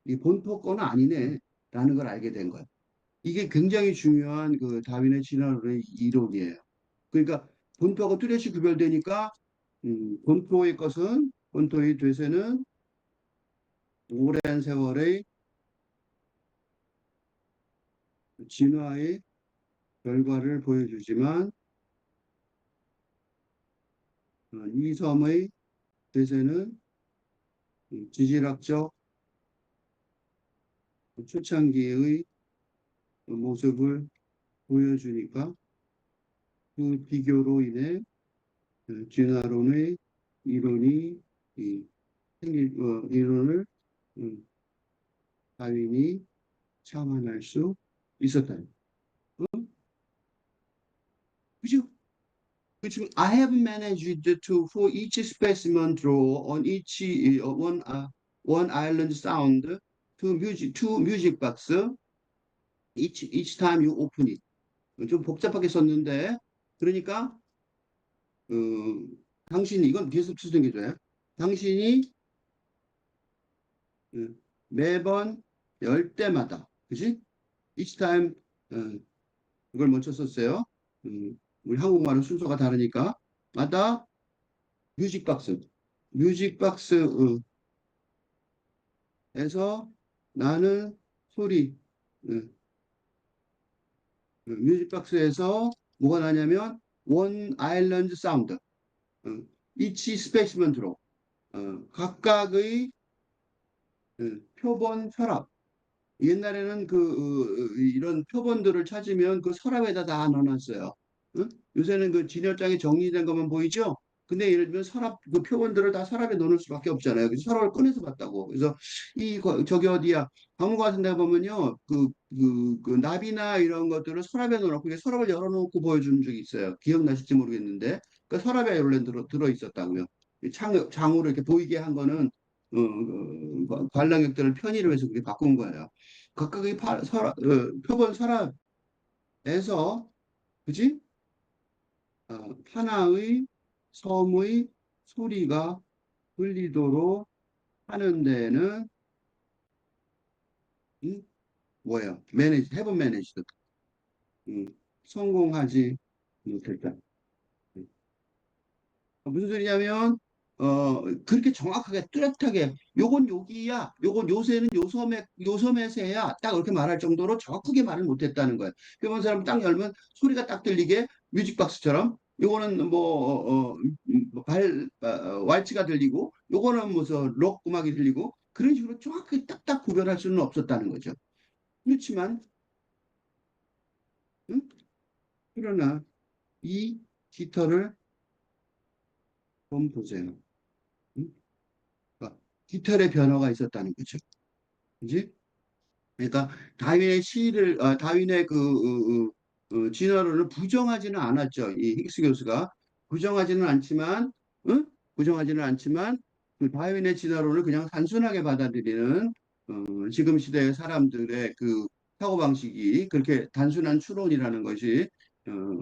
이 본토 거는 아니네 라는 걸 알게 된 거예요. 이게 굉장히 중요한 그 다윈의 진화론의 이론이에요. 그러니까 본토하고 뚜렷이 구별되니까 본토의 되새는 오랜 세월의 진화의 결과를 보여주지만 이 섬의 대세는 지질학적 초창기의 모습을 보여주니까 그 비교로 인해 진화론의 이론이 이론을 음, 다윈이 참아낼 수 있었다. 그죠? 그렇지만 I have managed to for each specimen draw on each one island sound to music box each time you open it. 좀 복잡하게 썼는데 그러니까 어, 당신이 이건 뒤에서 쓰는 게 좋아요. 당신이 어, 매번 열 때마다 그지? each time 이걸 먼저 썼어요. 우리 한국말은 순서가 다르니까 마다 뮤직박스 뮤직박스에서 나는 소리 뮤직박스에서 뭐가 나냐면 원 아일랜드 사운드 이치 스페이스먼 드로 각각의 표본 서랍 옛날에는 이런 표본들을 찾으면 그 서랍에다 다 넣어놨어요. 응? 요새는 그 진열장에 정리된 것만 보이죠? 근데 예를 들면 서랍 그 표본들을 다 서랍에 넣을 수밖에 없잖아요. 그래서 서랍을 꺼내서 봤다고. 그래서 저기 어디야 박물관 같은 데 보면요 그 나비나 이런 것들을 서랍에 넣어놓고 이게 서랍을 열어놓고 보여주는 적이 있어요. 기억나실지 모르겠는데 그 서랍에 원래 들어 있었다고요. 장으로 이렇게 보이게 한 거는 관람객들을 편의를 위해서 그렇게 바꾼 거예요. 각각의 표본 서랍에서 그지? 하나의 섬의 소리가 들리도록 하는 데는 뭐예요? 해본 매니지드. 음, 성공하지 못했다. 음. 무슨 소리냐면 그렇게 정확하게 뚜렷하게 요건 여기야, 요건 요새는 요섬의 새야 딱 이렇게 말할 정도로 정확하게 말을 못했다는 거예요. 그런 사람 딱 열면 소리가 딱 들리게 뮤직박스처럼 요거는 왈츠가 들리고 요거는 무슨 록 음악이 들리고 그런 식으로 정확하게 딱딱 구별할 수는 없었다는 거죠. 그렇지만 응? 그러나 이 깃털을 좀 보세요. 응? 그러니까 깃털의 변화가 있었다는 거죠. 그지? 그러니까 다윈의 진화론을 부정하지는 않았죠. 이 힉스 교수가 부정하지는 않지만, 응? 부정하지는 않지만 그 다윈의 진화론을 그냥 단순하게 받아들이는 지금 시대의 사람들의 그 사고방식이 그렇게 단순한 추론이라는 것이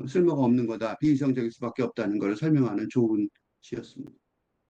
쓸모가 없는 거다, 비이성적일 수밖에 없다는 걸 설명하는 좋은 시였습니다.